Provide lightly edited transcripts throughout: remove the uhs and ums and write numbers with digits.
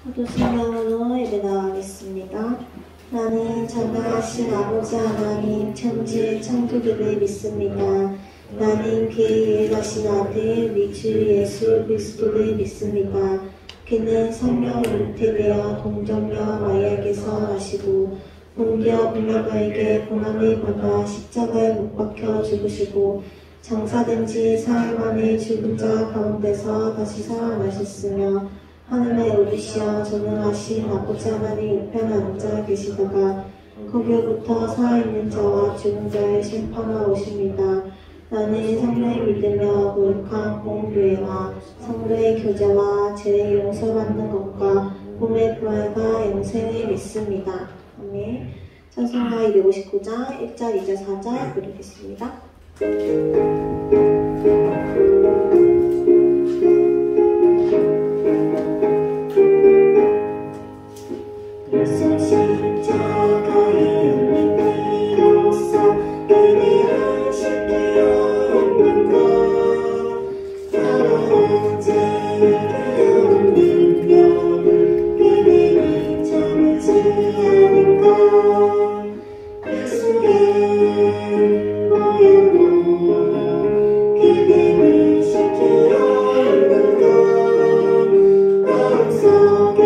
사도신경으로 예배나가겠습니다. 나는 전능하신 아버지 하나님 천지의 창조기를 믿습니다. 나는 그의 유일하신 아들 우리 주 예수 그리스도를 믿습니다. 그는 성령 잉태되어 동정녀 마리아에게서 나시고 본디오 빌라도에게 고난을 받아 십자가에 못 박혀 죽으시고 장사된 지 사흘 만에 죽은 자 가운데서 다시 살아나셨으며 하늘에 오르시어 전능하신 아버지 하나님 우편에 앉아 계시다가 거기로부터 살아있는 자와 죽은 자를 심판하러 오십니다. 나는 성령을 믿으며 거룩한 공교회와 성도의 교제와 죄의 용서받는 것과 몸의 부활과 영생을 믿습니다. 아멘. 찬송가 259장 1절, 2절, 4절 부르겠습니다. 예수 십자가에 울린 피로써 그대를 지키려 했는가 사랑은 죄를 울리며 그대를 참지 않은가 예수의 모양으로 그대를 지키려 했는가 마음속에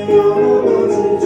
영원하지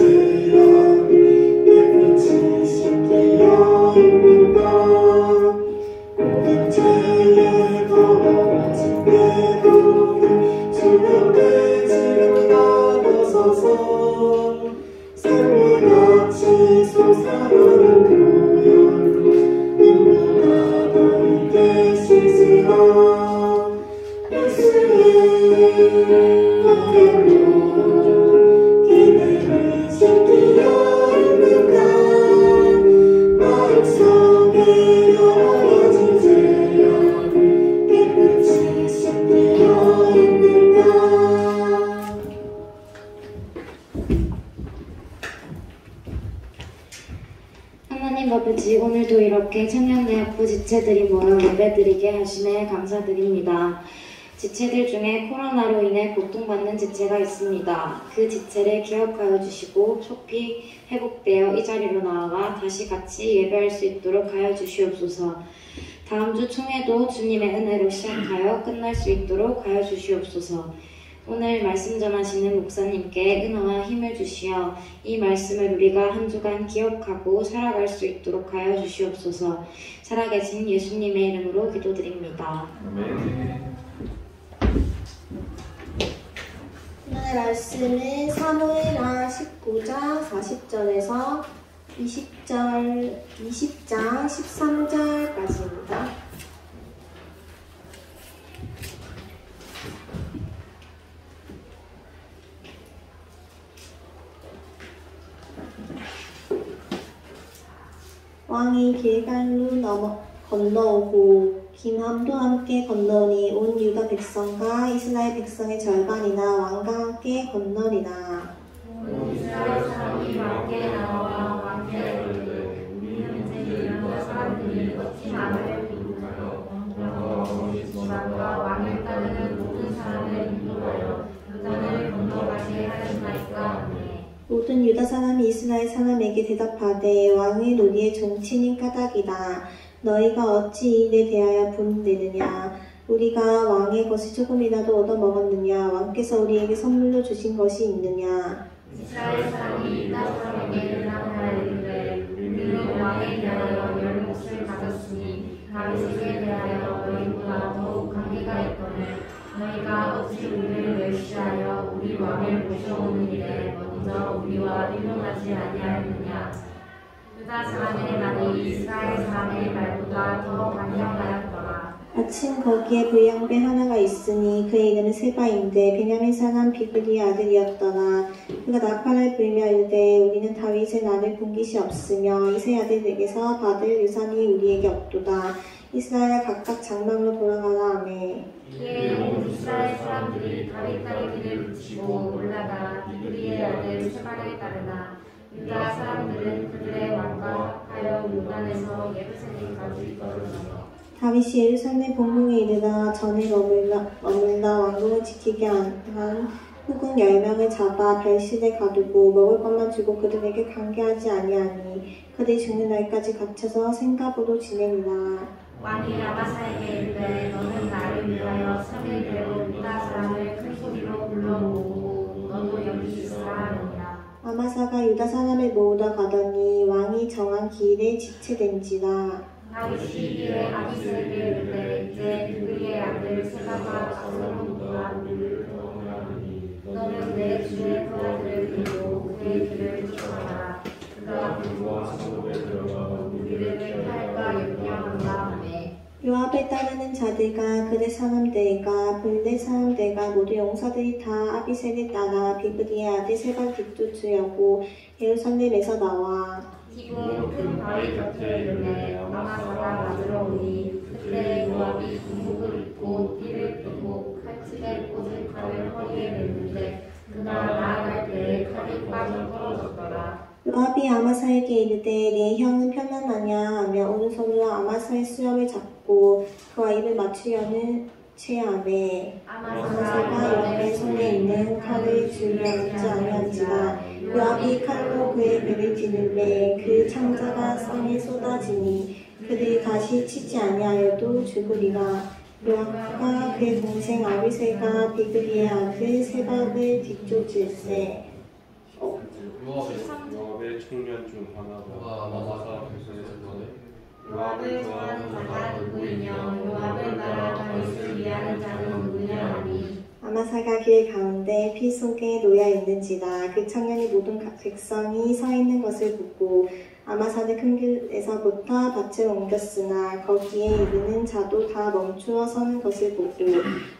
하나님 아버지, 오늘도 이렇게 청년대학부 지체들이 모여 예배드리게 하심에 감사드립니다. 지체들 중에 코로나로 인해 고통받는 지체가 있습니다. 그 지체를 기억하여 주시고 속히 회복되어 이 자리로 나아가 다시 같이 예배할 수 있도록 하여 주시옵소서. 다음 주 총회도 주님의 은혜로 시작하여 끝날 수 있도록 하여 주시옵소서. 오늘 말씀 전하시는 목사님께 은혜와 힘을 주시어 이 말씀을 우리가 한 주간 기억하고 살아갈 수 있도록 하여 주시옵소서. 살아계신 예수님의 이름으로 기도드립니다. 아멘. 오늘 말씀은 사무엘하 19장 40절에서 20장 13절까지입니다. 왕이 길갈로 건너오고 김함도 함께 건너오니 온 유다 백성과 이스라엘 백성의 절반이나 왕과 함께 건너리라. 온 이스라엘 사람이 왕께 나와 왕께 이르되 우리는 이제 유다 사람들이 어찌 나를 부르하여 왕과 지방과 왕을 따르는 모든 사람을 인도하여 요단을 건너가게 하였나이까. 모든 유다 사람이 이스라엘 사람에게 대답하되 왕의 논의의 종친인 까닭이다. 너희가 어찌 이 일에 대하여 분내느냐? 우리가 왕의 것을 조금이라도 얻어먹었느냐? 왕께서 우리에게 선물로 주신 것이 있느냐? 이스라엘 사람이 유다 사람에게 대답하여 이르되 우리는 왕에 대하여 열 몫을 가졌으니 다윗에게 대하여 너희보다 더욱 관계가 있거늘 너희가 어찌 우리를 멸시하여 우리 왕을 모셔오는 일에 먼저 우리와 의논하지 아니하였느냐? 유다 사람의 말이 이스라엘 사람의 말보다 더 강력하였더라. 마침 거기에 불량배 하나가 있으니 그의 이름은 세바인데 베냐민 사람 비그리의 아들이었더라. 그가 나팔을 불며 이르되 우리는 다윗의 날을 본 것이 없으며 이세 아들에게서 받을 유산이 우리에게 없도다. 이스라엘 각각 장막으로 돌아가라 하매 이에 온 이스라엘 사람들이 다윗 딸의 길을 붙이고 올라가 비그리의 아들 세바를 따르다. 유다 사람들은 그들의 왕과 하여 요단에서 예루살렘까지 걸어가다. 다윗이 예루살렘 본궁에 이르러 전에 머물러 왕궁을 지키게 한 후궁 10명을 잡아 별실에 가두고 먹을 것만 주고 그들에게 관계하지 아니하니 그들이 죽는 날까지 갇혀서 생갑으로 지내니라. 왕이 아마사에게 이르되 너는 나를 위하여 성을 들고 유다 사람을 큰 소리로 불러모으고 너도 여기 있으라 하니라. 아마사가 유다 사람을 모으러 가더니 왕이 정한 기일에 지체된지라. 다윗이 이에 아비새에게 이르되 이제 비그리의 아들 세바가 absalom과 우리를 떠나니 너는 내 주의 그아들을 데리고 그의 길을 쫓아가라. 그가 불과 성읍에 들어가 우리를 회할까 염려한다 하매 요압을 따르는 자들과 그의 사람들과 블레 사람들과 모두 용사들이 다 아비새를 따라 비그리의 아들 세바를 뒤쫓으려고 예루살렘에서 나와 지금 큰 바위 곁에 이르매 아마사가 맞으러 오니 그때 요압이 군복을 입고 띠를 띠고 칼집에 꽂은 칼을 허리에 맸는데 그가 나아갈 때에 칼이 빠져 떨어졌더라. 요압이 아마사에게 이르되 네 형은 편안하냐 하며 오른손으로 아마사의 수염을 잡고 그와 입을 맞추려는 체하매 아마사가 요압의 손에 있는 칼을 주려 앉지 아니한지라. 요압이 칼로 그의 배를 찌르매 그 창자가 성에 쏟아지니 그들이 다시 치지 아니하여도 죽으리라. 요압과 그의 동생 아비새가 비그리의 아들 세바를 뒤쫓을세. 요압의 청년 중 하나가 아마사 백성에서 요압을 좋아하는 자가 누구이며 요압을 따라 다윗을 위하는 자는 누구냐 하니 아마사가 길 가운데 피 속에 놓여 있는지라. 그 청년이 모든 백성이 서 있는 것을 보고 아마사는 큰 길에서부터 밭을 옮겼으나 거기에 이르는 자도 다 멈추어 서는 것을 보고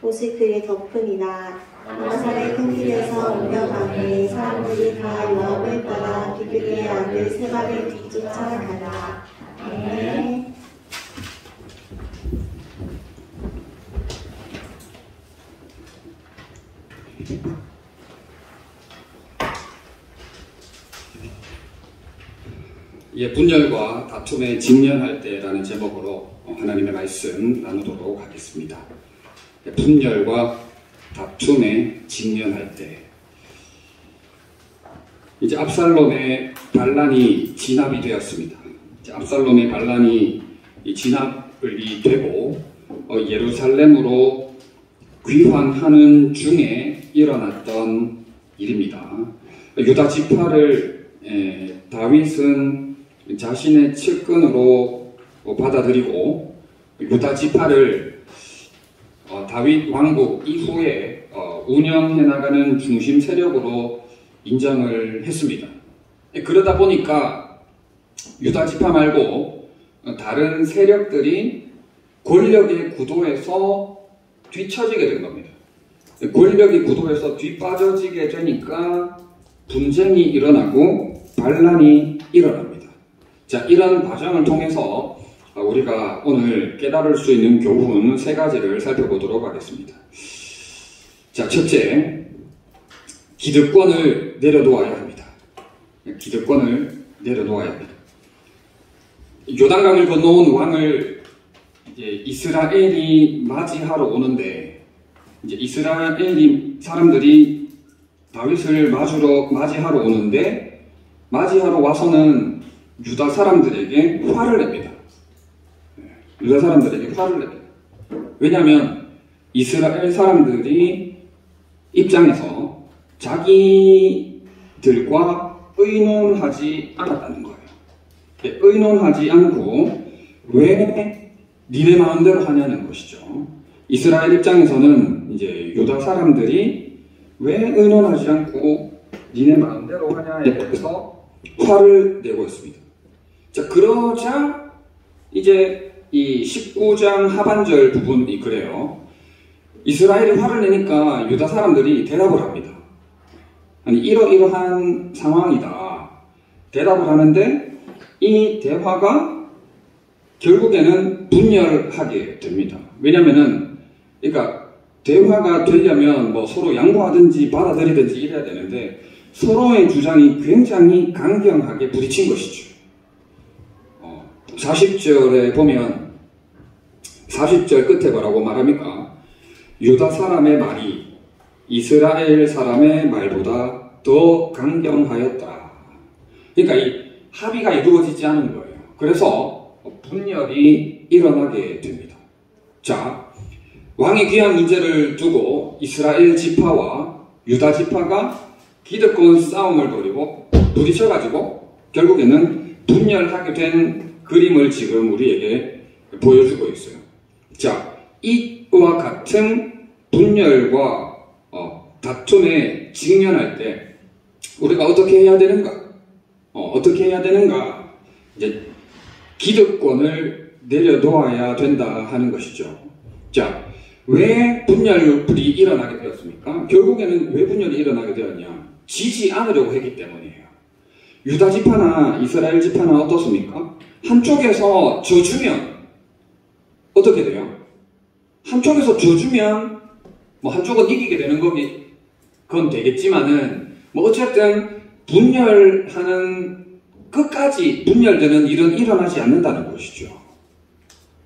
옷을 그에 덮으니라. 아마사의 큰 길에서 옮겨가니 사람들이 다 요압을 따라 비그리의 아들 세바를 뒤쫓아가라. 아멘. 예, 분열과 다툼에 직면할 때라는 제목으로 하나님의 말씀 나누도록 하겠습니다. 예, 분열과 다툼에 직면할 때 이제 압살롬의 반란이 진압이 되었습니다. 이제 압살롬의 반란이 진압이 되고 예루살렘으로 귀환하는 중에 일어났던 일입니다. 유다 지파를 다윗은 자신의 측근으로 받아들이고 유다 지파를 다윗 왕국 이후에 운영해 나가는 중심 세력으로 인정을 했습니다. 그러다 보니까 유다 지파 말고 다른 세력들이 권력의 구도에서 뒤처지게 된 겁니다. 권력의 구도에서 뒤빠져지게 되니까 분쟁이 일어나고 반란이 일어납니다. 자, 이런 과정을 통해서 우리가 오늘 깨달을 수 있는 교훈 3가지를 살펴보도록 하겠습니다. 자, 첫째, 기득권을 내려놓아야 합니다. 기득권을 내려놓아야 합니다. 요단강을 건너온 왕을 이제 이스라엘이 맞이하러 오는데 이제 이스라엘 사람들이 다윗을 맞이하러 오는데 맞이하러 와서는 유다 사람들에게 화를 냅니다. 유다 사람들에게 화를 냅니다. 왜냐하면 이스라엘 사람들이 입장에서 자기들과 의논하지 않았다는 거예요. 의논하지 않고 왜 니네 마음대로 하냐는 것이죠. 이스라엘 입장에서는 이제 유다 사람들이 왜 의논하지 않고 니네 마음대로 하냐에 대해서 화를 내고 있습니다. 자, 그러자 이제 이 19장 하반절 부분이 그래요. 이스라엘이 화를 내니까 유다 사람들이 대답을 합니다. 아니 이러이러한 상황이다. 대답을 하는데 이 대화가 결국에는 분열하게 됩니다. 왜냐면은 그러니까 대화가 되려면 뭐 서로 양보하든지 받아들이든지 이래야 되는데 서로의 주장이 굉장히 강경하게 부딪힌 것이죠. 40절에 보면 40절 끝에 뭐라고 말합니까? 유다 사람의 말이 이스라엘 사람의 말보다 더 강경하였다. 그러니까 이 합의가 이루어지지 않은 거예요. 그래서 분열이 일어나게 됩니다. 자, 왕의 귀한 문제를 두고 이스라엘 지파와 유다 지파가 기득권 싸움을 벌이고 부딪혀가지고 결국에는 분열하게 된 그림을 지금 우리에게 보여주고 있어요. 자, 이와 같은 분열과 다툼에 직면할 때 우리가 어떻게 해야 되는가? 어떻게 해야 되는가? 이제 기득권을 내려놓아야 된다 하는 것이죠. 자, 왜 분열이 일어나게 되었습니까? 결국에는 왜 분열이 일어나게 되었냐? 지지 않으려고 했기 때문이에요. 유다 지파나 이스라엘 지파나 어떻습니까? 한쪽에서 져주면 어떻게 돼요? 한쪽에서 져주면 뭐 한쪽은 이기게 되는 건 되겠지만은 뭐 어쨌든 분열하는 끝까지 분열되는 일은 일어나지 않는다는 것이죠.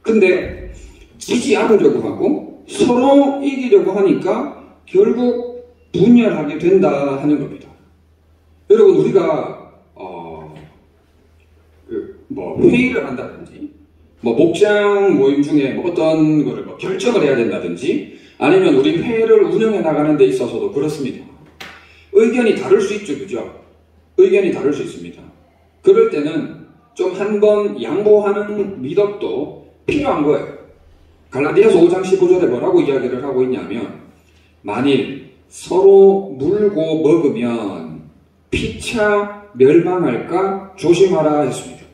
근데 지지 않으려고 하고 서로 이기려고 하니까 결국 분열하게 된다 하는 겁니다. 여러분 우리가 뭐 회의를 한다든지 뭐 목장 모임 중에 뭐 어떤 거를 뭐 결정을 해야 된다든지 아니면 우리 회의를 운영해 나가는 데 있어서도 그렇습니다. 의견이 다를 수 있죠, 그죠? 의견이 다를 수 있습니다. 그럴 때는 좀 한번 양보하는 미덕도 필요한 거예요. 갈라디아서 5장 15절에 뭐라고 이야기를 하고 있냐면 만일 서로 물고 먹으면 피차 멸망할까 조심하라 했습니다.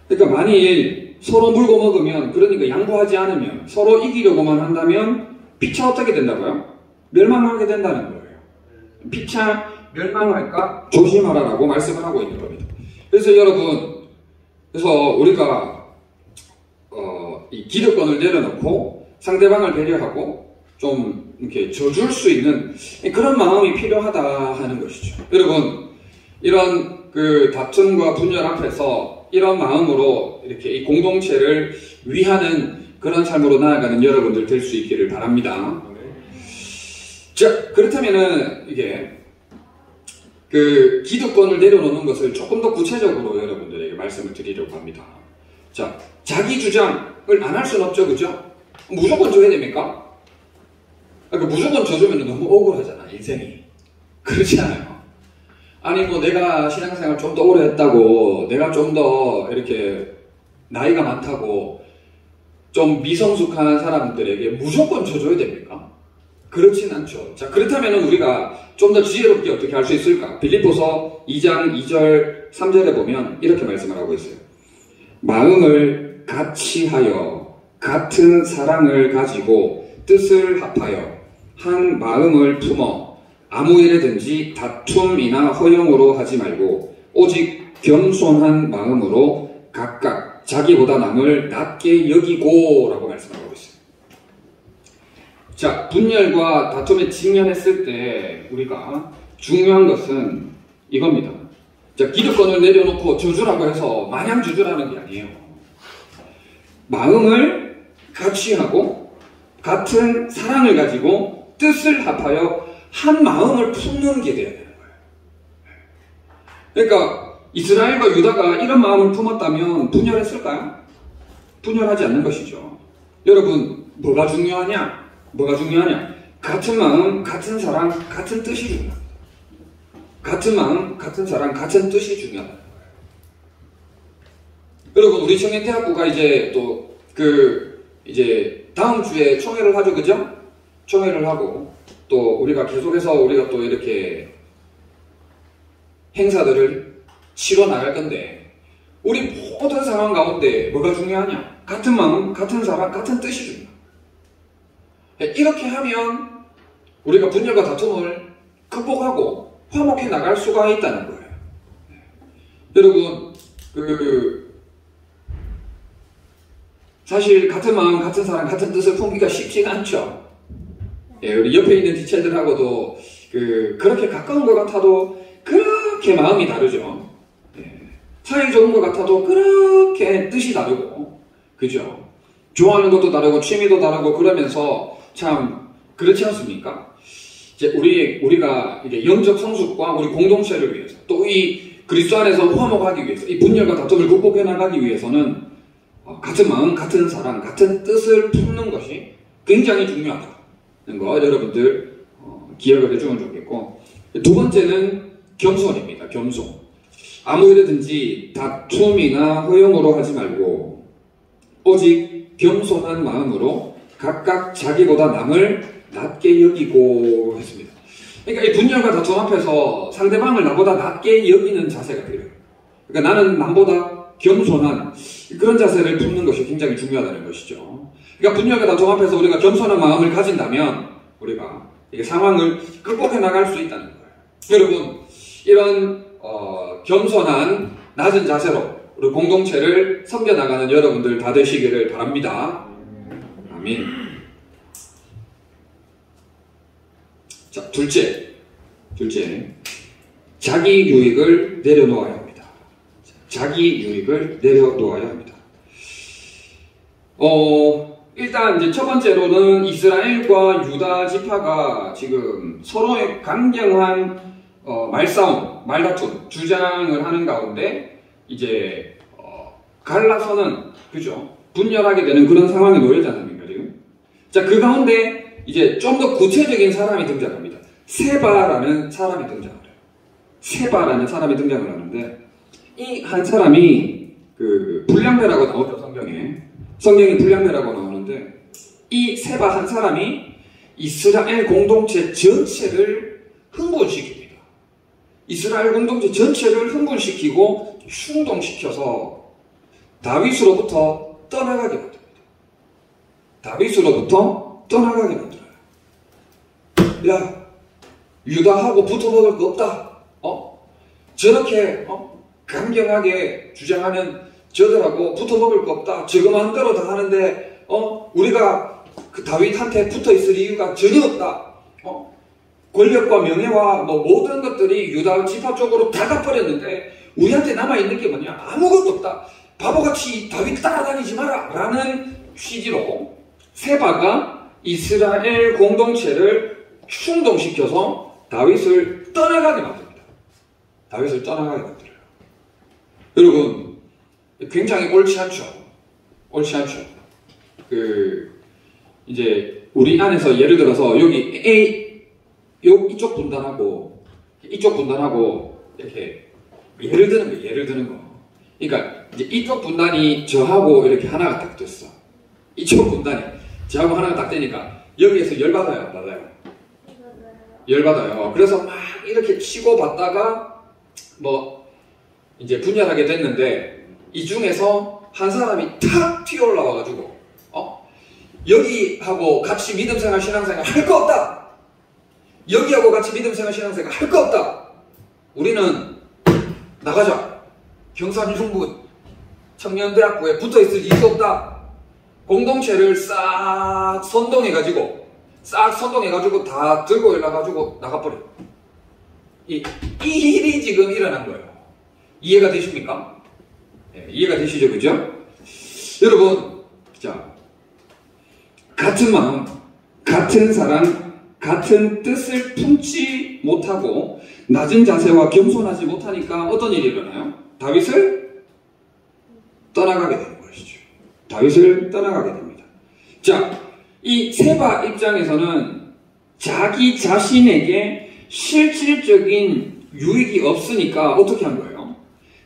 그러니까 만일 서로 물고 먹으면 그러니까 양보하지 않으면 서로 이기려고만 한다면 피차 어떻게 된다고요? 멸망하게 된다는 거예요. 피차 멸망할까 조심하라라고 말씀을 하고 있는 겁니다. 그래서 여러분 그래서 우리가 이 기득권을 내려놓고 상대방을 배려하고 좀 이렇게 져줄 수 있는 그런 마음이 필요하다 하는 것이죠. 여러분 이런 그 다툼과 분열 앞에서 이런 마음으로 이렇게 이 공동체를 위하는 그런 삶으로 나아가는 여러분들 될 수 있기를 바랍니다. 자, 그렇다면은 이게 그 기득권을 내려놓는 것을 조금 더 구체적으로 여러분들에게 말씀을 드리려고 합니다. 자, 자기 주장을 안 할 수는 없죠, 그죠? 무조건 져야 됩니까? 그러니까 무조건 져주면 너무 억울하잖아, 인생이. 그렇지 않아요? 아니, 뭐 내가 신앙생활 좀 더 오래 했다고, 내가 좀 더 이렇게 나이가 많다고, 좀 미성숙한 사람들에게 무조건 져줘야 됩니까? 그렇진 않죠. 자, 그렇다면 우리가 좀 더 지혜롭게 어떻게 할 수 있을까? 빌립보서 2장 2절 3절에 보면 이렇게 말씀을 하고 있어요. 마음을 같이 하여 같은 사랑을 가지고 뜻을 합하여 한 마음을 품어 아무 일에든지 다툼이나 허용으로 하지 말고 오직 겸손한 마음으로 각각 자기보다 남을 낮게 여기고 라고 말씀하고 있어요. 자, 분열과 다툼에 직면했을 때 우리가 중요한 것은 이겁니다. 자, 기득권을 내려놓고 저주라고 해서 마냥 저주라는 게 아니에요. 마음을 같이 하고 같은 사랑을 가지고 뜻을 합하여 한 마음을 품는 게 돼야 되는 거예요. 그러니까 이스라엘과 유다가 이런 마음을 품었다면 분열했을까요? 분열하지 않는 것이죠. 여러분, 뭐가 중요하냐? 뭐가 중요하냐? 같은 마음, 같은 사랑, 같은 뜻이 중요합니다. 같은 마음, 같은 사랑, 같은 뜻이 중요하다. 여러분, 우리 청년대학부가 이제 또 이제 다음 주에 총회를 하죠, 그죠? 총회를 하고 또 우리가 계속해서 우리가 또 이렇게 행사들을 치러 나갈 건데 우리 모든 상황 가운데 뭐가 중요하냐? 같은 마음, 같은 사랑, 같은 뜻이 중요해. 이렇게 하면 우리가 분열과 다툼을 극복하고 화목해 나갈 수가 있다는 거예요. 여러분, 사실 같은 마음, 같은 사랑, 같은 뜻을 품기가 쉽지가 않죠. 우리 옆에 있는 지체들하고도 그렇게 가까운 것 같아도 그렇게 마음이 다르죠. 사이 좋은 것 같아도 그렇게 뜻이 다르고, 그죠? 좋아하는 것도 다르고, 취미도 다르고, 그러면서 참, 그렇지 않습니까? 이제 우리가 이게 영적 성숙과 우리 공동체를 위해서, 또 이 그리스도 안에서 화목하기 위해서, 이 분열과 다툼을 극복해 나가기 위해서는 같은 마음, 같은 사랑, 같은 뜻을 품는 것이 굉장히 중요하다는 거 여러분들 기억을 해주면 좋겠고, 두 번째는 겸손입니다. 겸손. 아무 일이든지 다툼이나 허용으로 하지 말고 오직 겸손한 마음으로 각각 자기보다 남을 낮게 여기고 했습니다. 그러니까 이 분열과 다툼 앞에서 상대방을 나보다 낮게 여기는 자세가 필요해요. 그러니까 나는 남보다 겸손한 그런 자세를 품는 것이 굉장히 중요하다는 것이죠. 그러니까 분열과 다툼 앞에서 우리가 겸손한 마음을 가진다면 우리가 이게 상황을 극복해 나갈 수 있다는 거예요. 여러분, 이런 겸손한 낮은 자세로 우리 공동체를 섬겨나가는 여러분들 다 되시기를 바랍니다. 아멘. 자, 둘째, 자기 유익을 내려놓아야 합니다. 자기 유익을 내려놓아야 합니다. 일단 이제 첫 번째로는 이스라엘과 유다 지파가 지금 서로의 강경한 말싸움, 말다툼, 주장을 하는 가운데 이제 갈라서는 그죠? 분열하게 되는 그런 상황에 놓여있지 않습니까 지금? 자, 그 가운데 이제 좀 더 구체적인 사람이 등장합니다. 세바라는 사람이 등장을 해요. 세바라는 사람이 등장을 하는데 이 한 사람이 불량배라고 나오죠. 성경에 불량배라고 나오는데 이 세바 한 사람이 이스라엘 공동체 전체를 흥분시킵니다. 이스라엘 공동체 전체를 흥분시키고 충동시켜서 다윗으로부터 떠나가게 만듭니다. 다윗으로부터 떠나가게 만들어요. 야, 유다하고 붙어먹을 거 없다. 저렇게 강경하게 주장하는 저들하고 붙어먹을 거 없다. 저거 마음대로 다 하는데 우리가 그 다윗한테 붙어있을 이유가 전혀 없다. 권력과 명예와 모든 것들이 유다 지파 쪽으로 다 가버렸는데 우리한테 남아있는 게 뭐냐? 아무것도 없다. 바보같이 다윗 따라다니지 마라 라는 취지로 세바가 이스라엘 공동체를 충동시켜서 다윗을 떠나가게 만듭니다. 다윗을 떠나가게 만들어요. 여러분, 굉장히 옳지 않죠? 옳지 않죠? 이제 우리 안에서 예를 들어서 여기 이쪽 분단하고 이렇게 예를 드는 거. 그러니까 이제 이쪽 분단이 저하고 이렇게 하나가 딱 됐어. 이쪽 분단이 저하고 하나가 딱 되니까 여기에서 열받아요, 안 받아요? 열받아요. 그래서 막 이렇게 치고 받다가 이제 분열하게 됐는데 이 중에서 한 사람이 탁 튀어 올라와가지고 여기하고 같이 믿음생활 신앙생활 할 거 없다. 여기하고 같이 믿음생활 신앙생활 할 거 없다. 우리는 나가자. 경산중부 청년대학교에 붙어있을 이유가 없다. 공동체를 싹 선동해가지고 다 들고 올라가지고 나가버려. 이 일이 지금 일어난 거예요. 이해가 되십니까? 네, 이해가 되시죠, 그죠? 여러분, 자, 같은 마음, 같은 사랑, 같은 뜻을 품지 못하고 낮은 자세와 겸손하지 못하니까 어떤 일이 일어나요? 다윗을 떠나가게 되는 것이죠. 다윗을 떠나가게 됩니다. 자, 이 세바 입장에서는 자기 자신에게 실질적인 유익이 없으니까 어떻게 한 거예요?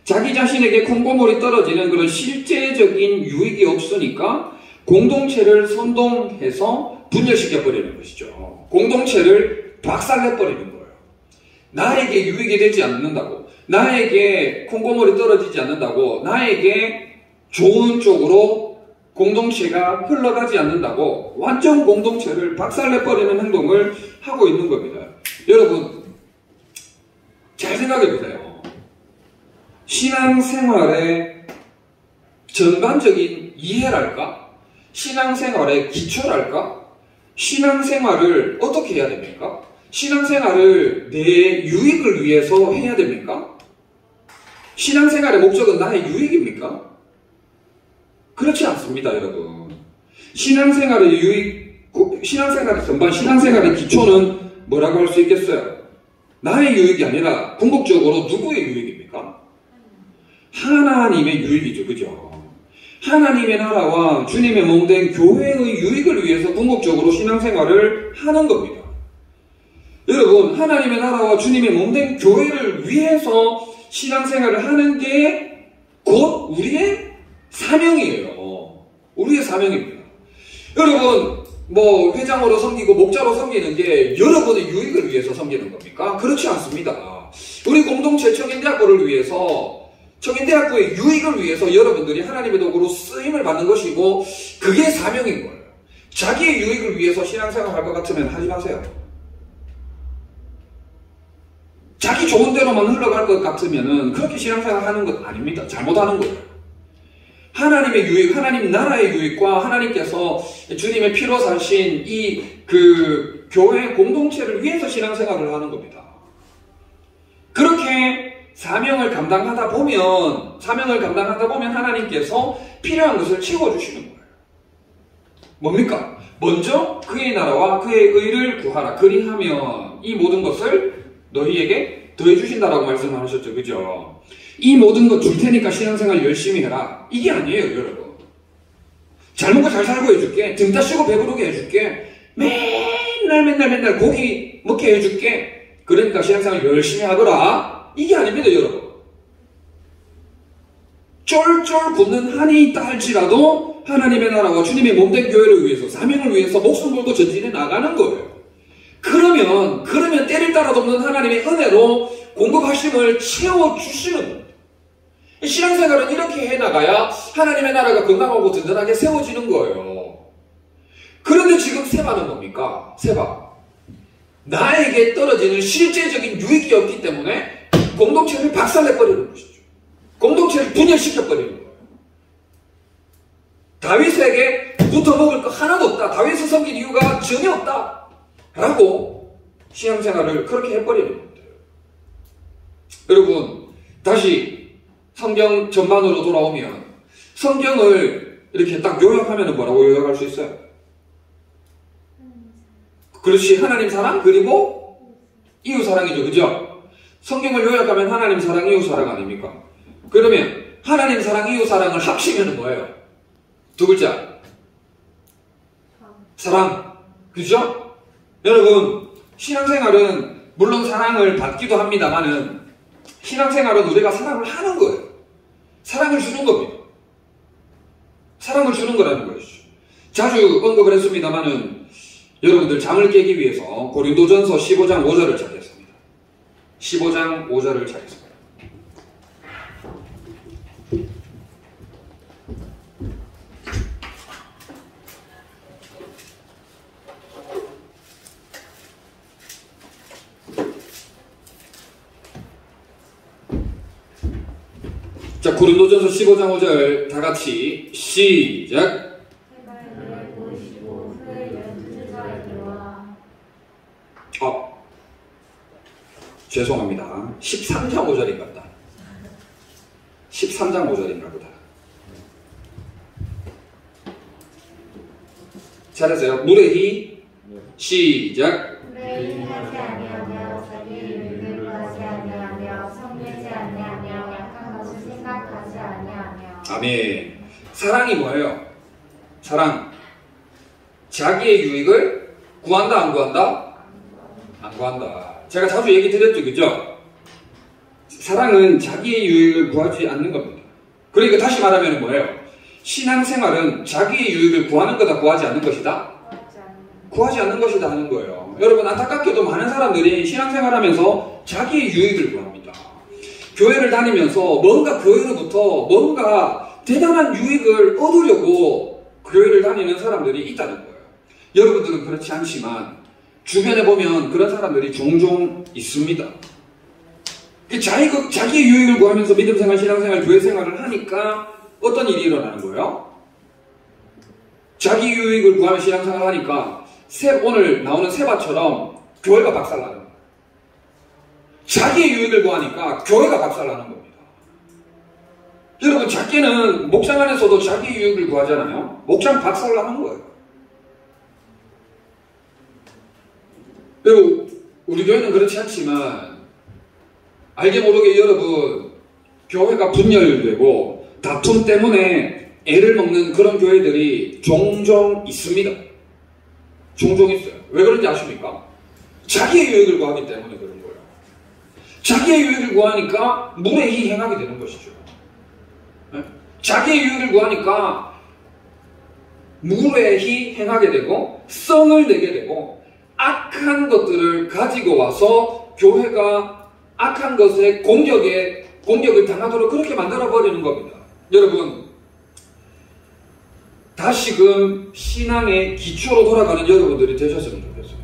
자기 자신에게 콩고물이 떨어지는 그런 실제적인 유익이 없으니까 공동체를 선동해서 분열시켜버리는 것이죠. 공동체를 박살내버리는 거예요. 나에게 유익이 되지 않는다고, 나에게 콩고물이 떨어지지 않는다고, 나에게 좋은 쪽으로 공동체가 흘러가지 않는다고 완전 공동체를 박살내버리는 행동을 하고 있는 겁니다. 여러분, 잘 생각해 보세요. 신앙생활의 전반적인 이해랄까? 신앙생활의 기초랄까? 신앙생활을 어떻게 해야 됩니까? 신앙생활을 내 유익을 위해서 해야 됩니까? 신앙생활의 목적은 나의 유익입니까? 그렇지 않습니다, 여러분. 신앙생활의 유익, 신앙생활의 전반, 신앙생활의 기초는 뭐라고 할 수 있겠어요? 나의 유익이 아니라 궁극적으로 누구의 유익입니까? 하나님의 유익이죠, 그죠? 하나님의 나라와 주님의 몸된 교회의 유익을 위해서 궁극적으로 신앙생활을 하는 겁니다. 여러분, 하나님의 나라와 주님의 몸된 교회를 위해서 신앙생활을 하는 게 곧 우리의 사명이에요. 우리의 사명입니다. 여러분, 뭐 회장으로 섬기고 목자로 섬기는 게 여러분의 유익을 위해서 섬기는 겁니까? 그렇지 않습니다. 우리 공동체 청인대학교를 위해서, 청인대학교의 유익을 위해서 여러분들이 하나님의 도구로 쓰임을 받는 것이고, 그게 사명인 거예요. 자기의 유익을 위해서 신앙생활 할 것 같으면 하지 마세요. 자기 좋은 대로만 흘러갈 것 같으면은 그렇게 신앙생활 하는 것 아닙니다. 잘못하는 거예요. 하나님의 유익, 하나님 나라의 유익과 하나님께서 주님의 피로 사신 이 교회 공동체를 위해서 신앙생활을 하는 겁니다. 그렇게 사명을 감당하다 보면 하나님께서 필요한 것을 채워주시는 거예요. 뭡니까? 먼저 그의 나라와 그의 의를 구하라. 그리하면 이 모든 것을 너희에게 더해주신다라고 말씀하셨죠. 그죠? 이 모든 것 줄 테니까 신앙생활 열심히 해라. 이게 아니에요, 여러분. 잘 먹고 잘 살고 해줄게. 등 따시고 배부르게 해줄게. 맨날 고기 먹게 해줄게. 그러니까 신앙생활 열심히 하거라. 이게 아닙니다, 여러분. 쫄쫄 굽는 한이 있다 할지라도 하나님의 나라와 주님의 몸된 교회를 위해서, 사명을 위해서 목숨 걸고 전진해 나가는 거예요. 그러면 때를 따라 돕는 하나님의 은혜로 공급하심을 채워주시는 겁니다. 신앙생활은 이렇게 해나가야 하나님의 나라가 건강하고 든든하게 세워지는 거예요. 그런데 지금 세바는 뭡니까? 세바. 나에게 떨어지는 실제적인 유익이 없기 때문에 공동체를 박살내버리는 것이죠. 공동체를 분열시켜버리는 거예요. 다윗에게 붙어먹을 거 하나도 없다. 다윗을 섬길 이유가 전혀 없다. 라고 신앙생활을 그렇게 해버리는 겁니다. 여러분, 다시 성경 전반으로 돌아오면 성경을 이렇게 딱 요약하면 뭐라고 요약할 수 있어요? 그렇지, 하나님 사랑 그리고 이웃 사랑이죠. 그죠? 성경을 요약하면 하나님 사랑, 이웃 사랑 아닙니까? 그러면 하나님 사랑, 이웃 사랑을 합치면 뭐예요? 두 글자. 사랑. 그죠? 여러분, 신앙생활은 물론 사랑을 받기도 합니다만은 신앙생활은 우리가 사랑을 하는 거예요. 사랑을 주는 겁니다. 사랑을 주는 거라는 것이죠. 자주 언급을 했습니다만은 여러분들 잠을 깨기 위해서 고린도전서 15장 5절을 찾겠습니다. 15장 5절을 찾겠습니다. 자, 고린도전서 15장 5절 다 같이 시작. 죄송합니다. 13장 5절인가 보다. 13장 5절인가 보다. 잘했어요. 무례히 시작. 무례히 하지 아니하며 자기의 유익을 구하지 아니하며 성내지 아니하며 약한 것을 생각하지 아니하며. 아멘. 사랑이 뭐예요? 사랑. 자기의 유익을 구한다, 안 구한다? 안 구한다. 제가 자주 얘기 드렸죠, 그죠? 사랑은 자기의 유익을 구하지 않는 겁니다. 그러니까 다시 말하면 뭐예요? 신앙생활은 자기의 유익을 구하는 거다, 구하지 않는 것이다? 구하지 않는 것이다 하는 거예요. 여러분, 안타깝게도 많은 사람들이 신앙생활하면서 자기의 유익을 구합니다. 교회를 다니면서 뭔가 교회로부터 뭔가 대단한 유익을 얻으려고 교회를 다니는 사람들이 있다는 거예요. 여러분들은 그렇지 않지만 주변에 보면 그런 사람들이 종종 있습니다. 자기의 유익을 구하면서 믿음생활, 신앙생활, 교회생활을 하니까 어떤 일이 일어나는 거예요? 자기 유익을 구하며 신앙생활을 하니까 오늘 나오는 세바처럼 교회가 박살나는 거예요. 자기의 유익을 구하니까 교회가 박살나는 겁니다. 여러분, 작게는 목장 안에서도 자기 유익을 구하잖아요. 목장 박살나는 거예요. 그리고 우리 교회는 그렇지 않지만 알게 모르게 여러분, 교회가 분열되고 다툼 때문에 애를 먹는 그런 교회들이 종종 있습니다. 종종 있어요. 왜 그런지 아십니까? 자기의 유익을 구하기 때문에 그런 거예요. 자기의 유익을 구하니까 무례히 행하게 되는 것이죠. 네? 자기의 유익을 구하니까 무례히 행하게 되고 성을 내게 되고 악한 것들을 가지고 와서 교회가 악한 것에 공격을 당하도록 그렇게 만들어버리는 겁니다. 여러분, 다시금 신앙의 기초로 돌아가는 여러분들이 되셨으면 좋겠어요.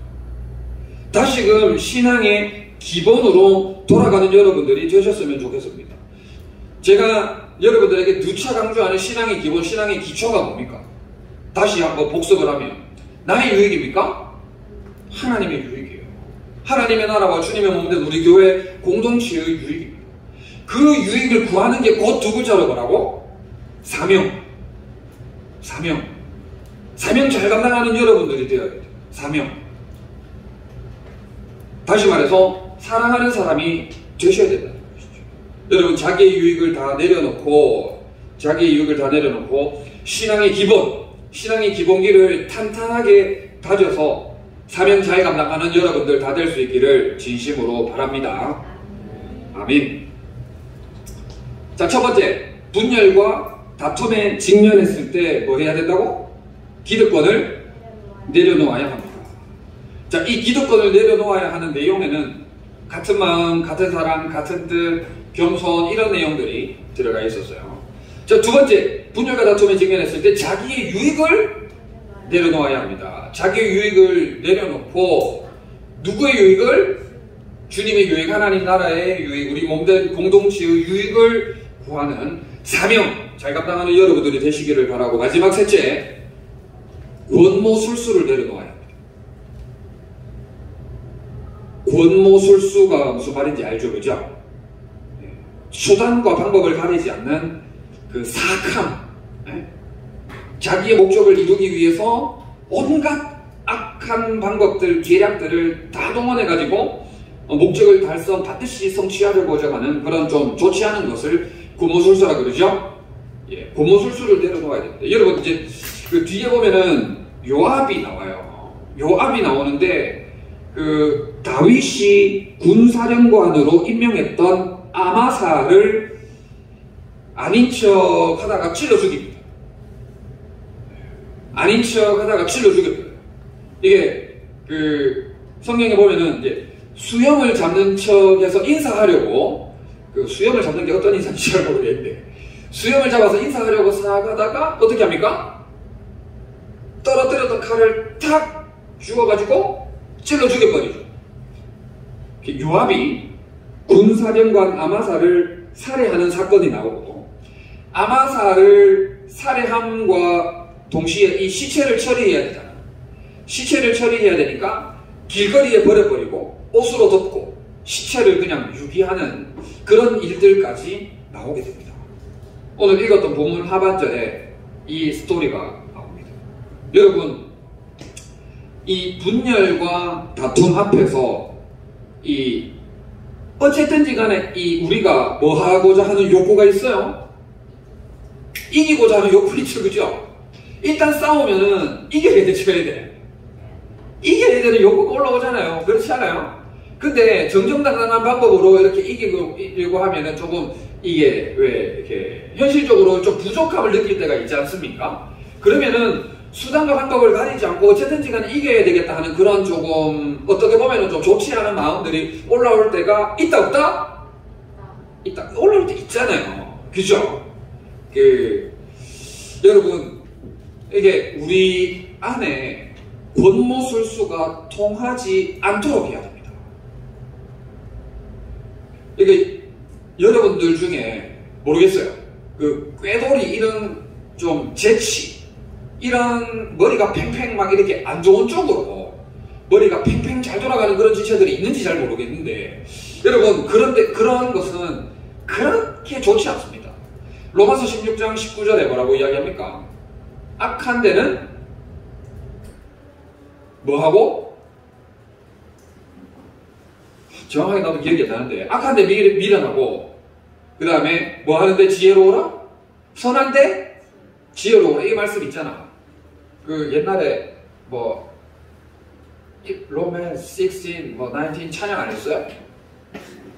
다시금 신앙의 기본으로 돌아가는 여러분들이 되셨으면 좋겠습니다. 제가 여러분들에게 누차 강조하는 신앙의 기본, 신앙의 기초가 뭡니까? 다시 한번 복습을 하면 나의 유익입니까? 하나님의 유익이에요. 하나님의 나라와 주님의 몸된 우리 교회 공동체의 유익입니다. 그 유익을 구하는 게 곧 두 글자로 뭐라고? 사명 잘 감당하는 여러분들이 되어야 돼요. 사명. 다시 말해서 사랑하는 사람이 되셔야 된다는 것이죠. 여러분, 자기의 유익을 다 내려놓고 신앙의 기본기를 탄탄하게 다져서 사명 잘 감당하는 여러분들 다 될 수 있기를 진심으로 바랍니다. 아멘. 자, 첫 번째, 분열과 다툼에 직면했을 때 뭐 해야 된다고? 기득권을 내려놓아야 합니다. 자, 이 기득권을 내려놓아야 하는 내용에는 같은 마음, 같은 사랑, 같은 뜻, 겸손 이런 내용들이 들어가 있었어요. 자, 두 번째, 분열과 다툼에 직면했을 때 자기의 유익을 내려놓아야 합니다. 자기의 유익을 내려놓고 누구의 유익을? 주님의 유익, 하나님 나라의 유익, 우리 몸된 공동체의 유익을 구하는 사명 잘 감당하는 여러분들이 되시기를 바라고, 마지막 셋째, 권모술수를 내려놓아야 합니다. 권모술수가 무슨 말인지 알죠? 그죠? 수단과 방법을 가리지 않는 그 사악함, 자기의 목적을 이루기 위해서 온갖 악한 방법들, 계략들을 다 동원해가지고 목적을 반드시 성취하려고자 하는 그런 좀 좋지 않은 것을 권모술수라 그러죠? 예, 권모술수를 내려놓아야 됩니다. 여러분, 이제 그 뒤에 보면은 요압이 나와요. 요압이 나오는데 그 다윗이 군사령관으로 임명했던 아마사를 아닌 척 하다가 찔러 죽입니다. 아닌 척 하다가 찔러 죽였어요. 이게 그 성경에 보면은 이제 수염을 잡는 척해서 인사하려고, 그 수염을 잡는 게 어떤 인사인지 잘 모르겠는데 수염을 잡아서 인사하려고 생각하다가 어떻게 합니까? 떨어뜨렸던 칼을 탁 쥐어가지고 찔러 죽여버리죠. 요압이 군사령관 아마사를 살해하는 사건이 나오고, 아마사를 살해함과 동시에 이 시체를 처리해야 되잖아. 시체를 처리해야 되니까 길거리에 버려버리고 옷으로 덮고 시체를 그냥 유기하는 그런 일들까지 나오게 됩니다. 오늘 읽었던 본문 하반절에 이 스토리가 나옵니다. 여러분, 이 분열과 다툼 앞에서 어쨌든지 간에 우리가 뭐 하고자 하는 욕구가 있어요? 이기고자 하는 욕구 있죠, 그죠? 일단 싸우면은 이겨야 돼. 이겨야 되는 욕구가 올라오잖아요. 그렇지 않아요? 근데 정정당당한 방법으로 이렇게 이기려고 하면은 조금 이게 왜 이렇게 현실적으로 좀 부족함을 느낄 때가 있지 않습니까? 그러면은 수단과 방법을 가리지 않고 어쨌든지 간에 이겨야 되겠다 하는 그런 조금 어떻게 보면은 좀 좋지 않은 마음들이 올라올 때가 있다 없다? 올라올 때 있잖아요. 그죠? 여러분, 이게 우리 안에 권모술수가 통하지 않도록 해야 됩니다. 이게 여러분들 중에 모르겠어요. 꾀돌이 이런 좀 재치, 이런 머리가 팽팽 막 이렇게 안 좋은 쪽으로 머리가 팽팽 잘 돌아가는 그런 지체들이 있는지 잘 모르겠는데, 여러분, 그런데 그런 것은 그렇게 좋지 않습니다. 로마서 16장 19절에 뭐라고 이야기합니까? 악한 데는 뭐하고? 정확하게 나도 기억이 안 나는데, 악한 데 미련하고, 그 다음에 뭐 하는데 지혜로워라? 선한 데 지혜로워라. 이 말씀 있잖아. 옛날에 로맨 16, 19 찬양 안 했어요?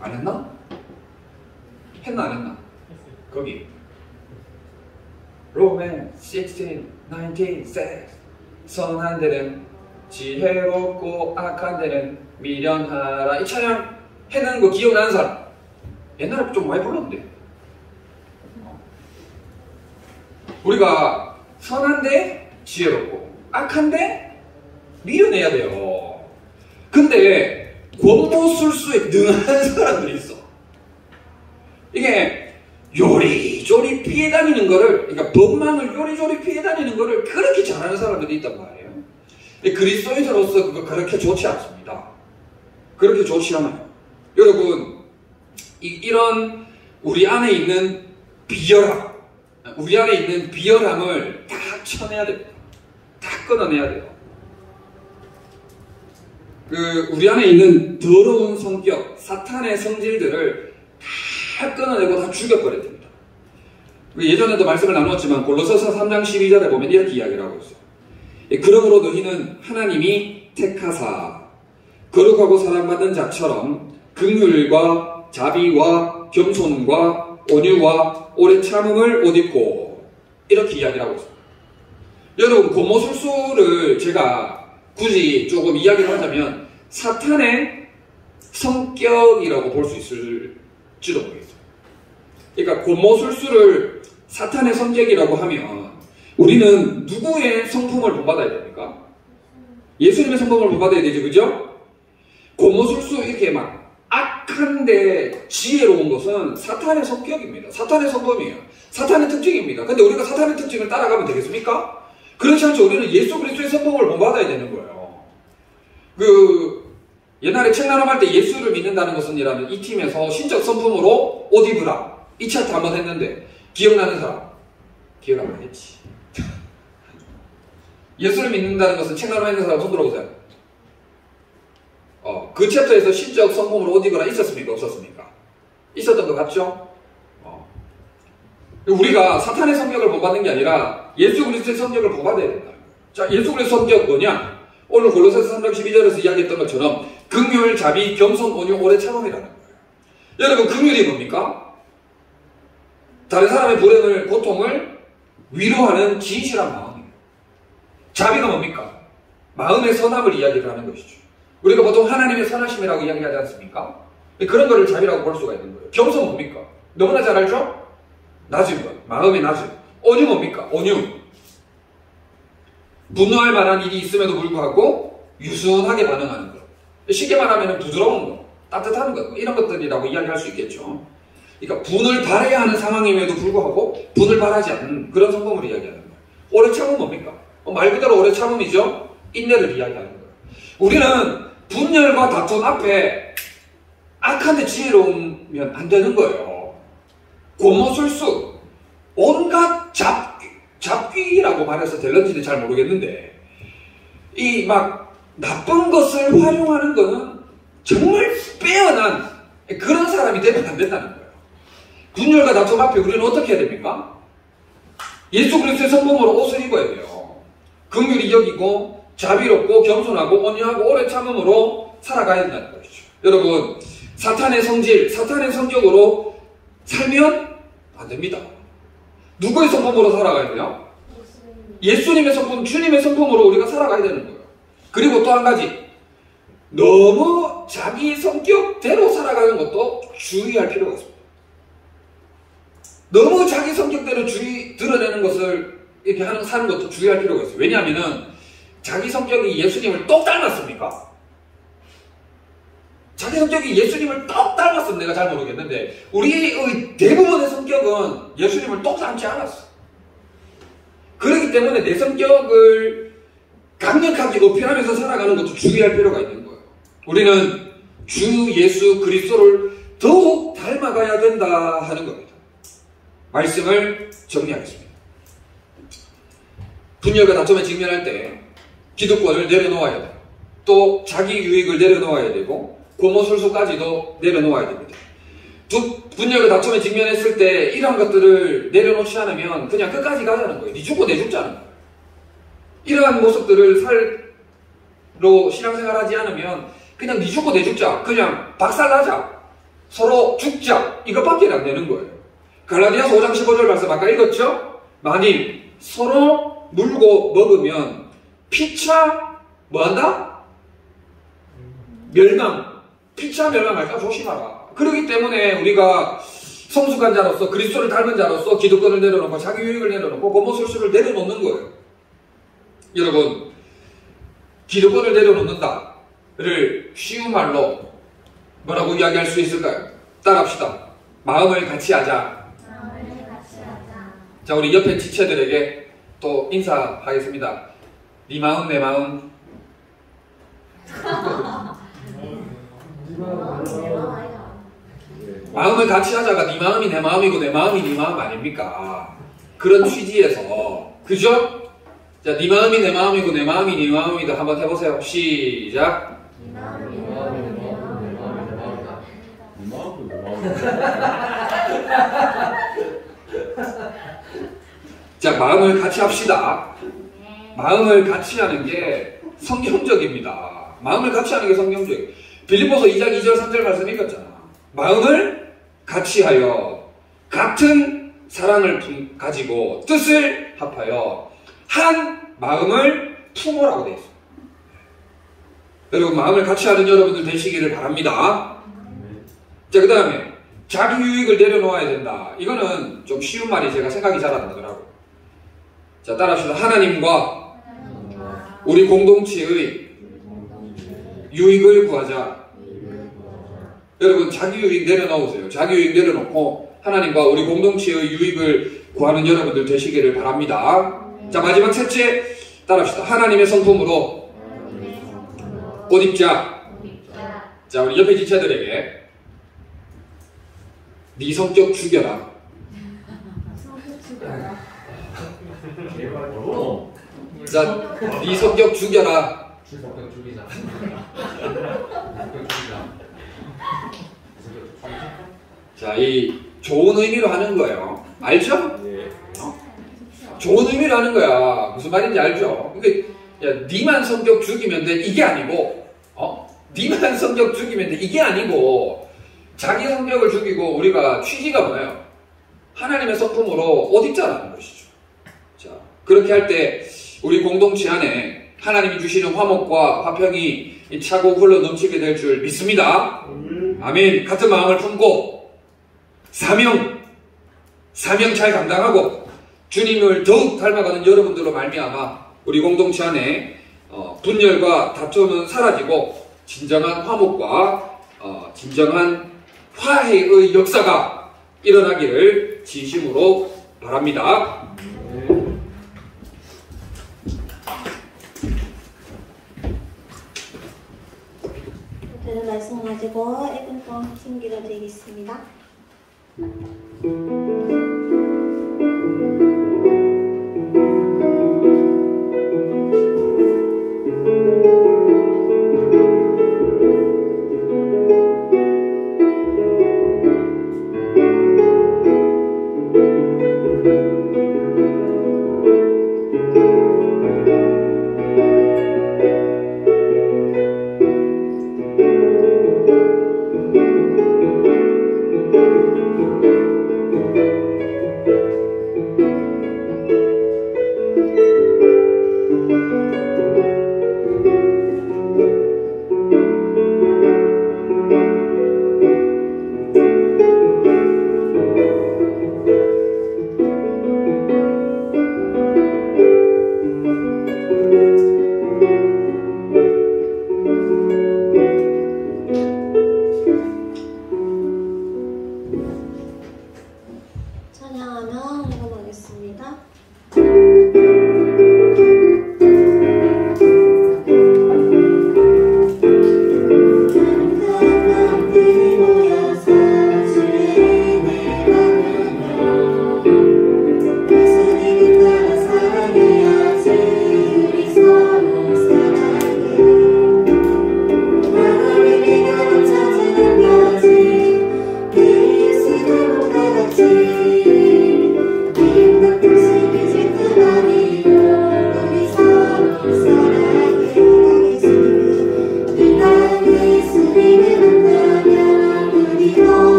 안 했나? 했나 안 했나? 거기 로맨 16, 19 says 선한 데는 지혜롭고 악한 데는 미련하라. 이 찬양 했는 거 기억나는 사람? 옛날에 좀 많이 불렀는데. 우리가 선한데 지혜롭고 악한데 미련해야 돼요. 근데 권모술수에 능한 사람들이 있어. 이게 요리조리 피해 다니는 거를, 그러니까 법망을 요리조리 피해 다니는 거를 그렇게 잘하는 사람들이 있단 말이에요. 그리스도인으로서 그거 그렇게 좋지 않습니다. 그렇게 좋지 않아요. 여러분, 이런 우리 안에 있는 비열함, 우리 안에 있는 비열함을 다 쳐내야 됩니다. 다 끊어내야 돼요. 우리 안에 있는 더러운 성격, 사탄의 성질들을 다 끊어내고 다 죽여버려야 됩니다. 예전에도 말씀을 나누었지만 골로새서 3장 12절에 보면 이렇게 이야기를 하고 있어요. 그러므로 너희는 하나님이 택하사 거룩하고 사랑받는 자처럼 긍휼과 자비와 겸손과 온유와 오래 참음을 옷 입고, 이렇게 이야기를 하고 있습니다. 여러분, 권모술수를 제가 굳이 조금 이야기를 하자면 사탄의 성격이라고 볼 수 있을지도 모르겠어요. 그러니까 권모술수를 사탄의 성격이라고 하면 우리는 누구의 성품을 본받아야 됩니까? 예수님의 성품을 본받아야 되죠, 그죠? 권모술수 이렇게 막 악한데 지혜로운 것은 사탄의 성격입니다. 사탄의 성품이에요. 사탄의 특징입니다. 근데 우리가 사탄의 특징을 따라가면 되겠습니까? 그렇지 않죠. 우리는 예수 그리스도의 성품을 본받아야 되는 거예요. 옛날에 책 나눔할 때 예수를 믿는다는 것은 이라는 이 팀에서 신적 성품으로 옷 입으라, 이 차트 한번 했는데 기억나는 사람? 기억 안 나겠지. 예수를 믿는다는 것은 책 나눔했는 사람 손 들어보세요. 그 챕터에서 신적 성품으로 옷 입으라 있었습니까? 없었습니까? 있었던 것 같죠? 우리가 사탄의 성격을 본받는 게 아니라 예수 그리스도의 성격을 본받아야 된다. 자, 예수 그리스도의 성격 뭐냐? 오늘 골로새서 3장 12절에서 이야기했던 것처럼 긍휼, 자비, 겸손, 온유, 오래 참음이라는 거예요. 여러분, 긍휼이 뭡니까? 다른 사람의 불행을, 고통을 위로하는 진실한 마음이에요. 자비가 뭡니까? 마음의 선함을 이야기를 하는 것이죠. 우리가 보통 하나님의 선하심이라고 이야기하지 않습니까? 그런 거를 자비라고 볼 수가 있는 거예요. 겸손 뭡니까? 너무나 잘 알죠? 낮은 것, 마음의 낮음. 온유 뭡니까? 온유. 분노할 만한 일이 있음에도 불구하고 유순하게 반응하는 것. 쉽게 말하면 부드러운 것, 따뜻한 것, 이런 것들이라고 이야기할 수 있겠죠. 그러니까 분을 발해야 하는 상황임에도 불구하고 분을 발하지 않는 그런 성품을 이야기하는 거예요. 오래 참음 뭡니까? 말 그대로 오래 참음이죠. 인내를 이야기하는 거예요. 우리는 분열과 다툼 앞에 악한데 지혜로우면 안 되는 거예요. 권모술수, 온갖 잡귀라고 말해서 될런지는 잘 모르겠는데, 이 막 나쁜 것을 활용하는 거는 정말 빼어난 그런 사람이 되면 안 된다는 거예요. 분열과 다툼 앞에 우리는 어떻게 해야 됩니까? 예수 그리스도의 성품으로 옷을 입어야 돼요. 긍휼히 여기고 자비롭고 겸손하고 온유하고 오래 참음으로 살아가야 된다는 것이죠. 여러분, 사탄의 성질, 사탄의 성격으로 살면 안 됩니다. 누구의 성품으로 살아가야 돼요? 예수님의 성품, 주님의 성품으로 우리가 살아가야 되는 거예요. 그리고 또 한 가지, 너무 자기 성격대로 살아가는 것도 주의할 필요가 있습니다. 너무 자기 성격대로 드러내는 것을 이렇게 사는 것도 주의할 필요가 있어요. 왜냐하면은 자기 성격이 예수님을 똑 닮았습니까? 자기 성격이 예수님을 똑 닮았으면 내가 잘 모르겠는데 우리의 대부분의 성격은 예수님을 똑 닮지 않았어. 그렇기 때문에 내 성격을 강력하게 어필하면서 살아가는 것도 주의할 필요가 있는 거예요. 우리는 주 예수 그리스도를 더욱 닮아가야 된다 하는 겁니다. 말씀을 정리하겠습니다. 분열과 다툼에 직면할 때 기득권을 내려놓아야 돼요. 또 자기 유익을 내려놓아야 되고 고모술수까지도 내려놓아야 됩니다. 분열과 다툼에 직면했을 때 이런 것들을 내려놓지 않으면 그냥 끝까지 가자는 거예요. 니 죽고 내 죽자는 거예요. 이러한 모습들을 살로 신앙생활하지 않으면 그냥 니 죽고 내 죽자, 그냥 박살나자, 서로 죽자, 이것밖에 안 되는 거예요. 갈라디아서 5장 15절 말씀 아까 읽었죠? 만일 서로 물고 먹으면 피차 뭐한다? 멸망. 피차 멸망할까 조심하라. 그렇기 때문에 우리가 성숙한 자로서 그리스도를 닮은 자로서 기득권을 내려놓고 자기 유익을 내려놓고 고모술수를 내려놓는 거예요. 여러분, 기득권을 내려놓는다를 쉬운 말로 뭐라고 이야기할 수 있을까요? 따라합시다. 마음을 같이 하자. 자, 우리 옆에 지체들에게 또 인사하겠습니다. 네 마음 내 마음. 마음을 같이 하자가 네 마음이 내 마음이고 내 마음이 네 마음 아닙니까? 그런 취지에서, 그죠? 자, 네 마음이 내 마음이고 내 마음이 네 마음이다. 한번 해보세요. 시작. 자, 마음을 같이 합시다. 마음을 같이 하는 게 성경적입니다. 마음을 같이 하는 게 성경적이에요. 빌립보서 2장 2절 3절 말씀 읽었잖아. 마음을 같이 하여 같은 사랑을 가지고 뜻을 합하여 한 마음을 품으라고 되어 있습니다. 여러분, 마음을 같이 하는 여러분들 되시기를 바랍니다. 자, 그 다음에 자기 유익을 내려놓아야 된다. 이거는 좀 쉬운 말이 제가 생각이 잘 안 나더라고요. 자, 따라합시다. 하나님과 우리 공동체의 유익을 구하자. 여러분, 자기 유익 내려놓으세요. 자기 유익 내려놓고 하나님과 우리 공동체의 유익을 구하는 여러분들 되시기를 바랍니다. 자, 마지막 셋째, 따라합시다. 하나님의 성품으로 옷 입자. 자, 우리 옆에 지체들에게 네 성격 죽여라. 자, 네 성격 죽여라. 자, 이 좋은 의미로 하는 거예요. 알죠? 좋은 의미로 하는 거야. 무슨 말인지 알죠? 그러니까 야, 니만 성격 죽이면 돼. 이게 아니고, 니만 성격 죽이면 돼. 이게 아니고, 자기 성격을 죽이고 우리가 취지가 뭐예요? 하나님의 성품으로 옷 입자라는 것이죠. 자, 그렇게 할 때 우리 공동체 안에 하나님이 주시는 화목과 화평이 차고 흘러 넘치게 될 줄 믿습니다. 아멘. 같은 마음을 품고 사명 잘 감당하고 주님을 더욱 닮아가는 여러분들로 말미암아 우리 공동체 안에 분열과 다툼은 사라지고 진정한 화목과 진정한 화해의 역사가 일어나기를 진심으로 바랍니다. 들은 말씀 가지고 1분 동안 학습 기도 드리겠습니다.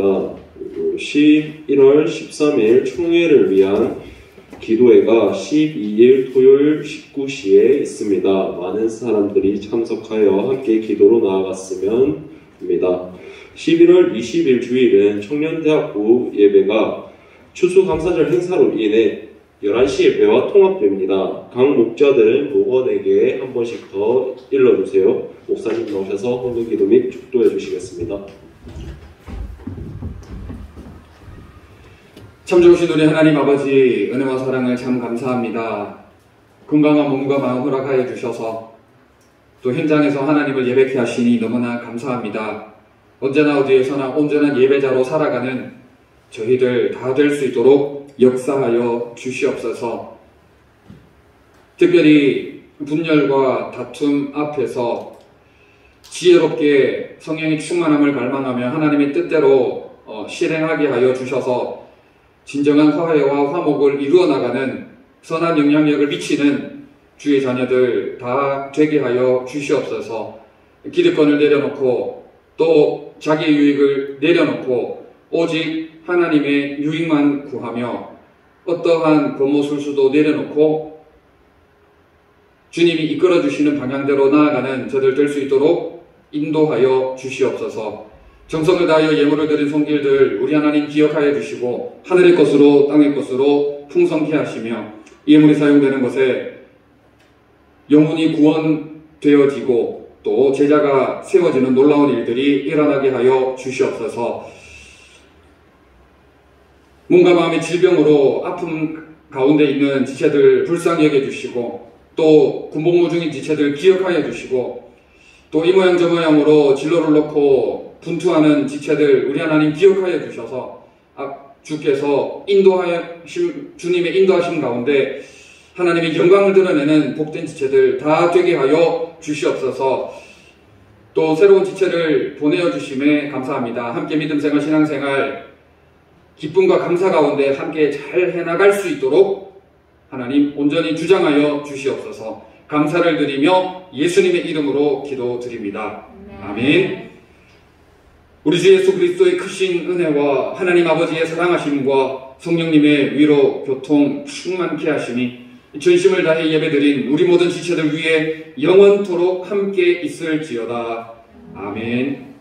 그리고 11월 13일 총회를 위한 기도회가 12일 토요일 19시에 있습니다. 많은 사람들이 참석하여 함께 기도로 나아갔으면 합니다. 11월 20일 주일은 청년대학부 예배가 추수감사절 행사로 인해 11시 예배와 통합됩니다. 각 목자들은 목원에게 한 번씩 더 일러주세요. 목사님 나오셔서 헌금 기도 및 축도해 주시겠습니다. 참 좋으신 우리 하나님 아버지, 은혜와 사랑을 참 감사합니다. 건강한 몸과 마음 허락하여 주셔서 또 현장에서 하나님을 예배케 하시니 너무나 감사합니다. 언제나 어디에서나 온전한 예배자로 살아가는 저희들 다 될 수 있도록 역사하여 주시옵소서. 특별히 분열과 다툼 앞에서 지혜롭게 성령의 충만함을 갈망하며 하나님의 뜻대로 실행하게 하여 주셔서 진정한 화해와 화목을 이루어 나가는 선한 영향력을 미치는 주의 자녀들 다 되게 하여 주시옵소서. 기득권을 내려놓고 또 자기의 유익을 내려놓고 오직 하나님의 유익만 구하며 어떠한 권모술수도 내려놓고 주님이 이끌어 주시는 방향대로 나아가는 저들 될 수 있도록 인도하여 주시옵소서. 정성을 다하여 예물을 드린 손길들 우리 하나님 기억하여 주시고 하늘의 것으로 땅의 것으로 풍성케 하시며 예물이 사용되는 것에 영혼이 구원되어지고 또 제자가 세워지는 놀라운 일들이 일어나게 하여 주시옵소서. 몸과 마음의 질병으로 아픔 가운데 있는 지체들 불쌍히 여겨주시고 또 군복무 중인 지체들 기억하여 주시고 또 이 모양 저 모양으로 진로를 놓고 분투하는 지체들 우리 하나님 기억하여 주셔서 주께서 주님의 인도하심 가운데 하나님의 영광을 드러내는 복된 지체들 다 되게 하여 주시옵소서. 또 새로운 지체를 보내어 주심에 감사합니다. 함께 믿음생활 신앙생활 기쁨과 감사 가운데 함께 잘 해나갈 수 있도록 하나님 온전히 주장하여 주시옵소서. 감사를 드리며 예수님의 이름으로 기도드립니다. 아멘. 우리 주 예수 그리스도의 크신 은혜와 하나님 아버지의 사랑하심과 성령님의 위로 교통 충만케 하심이 전심을 다해 예배드린 우리 모든 지체들 위해 영원토록 함께 있을지어다. 아멘.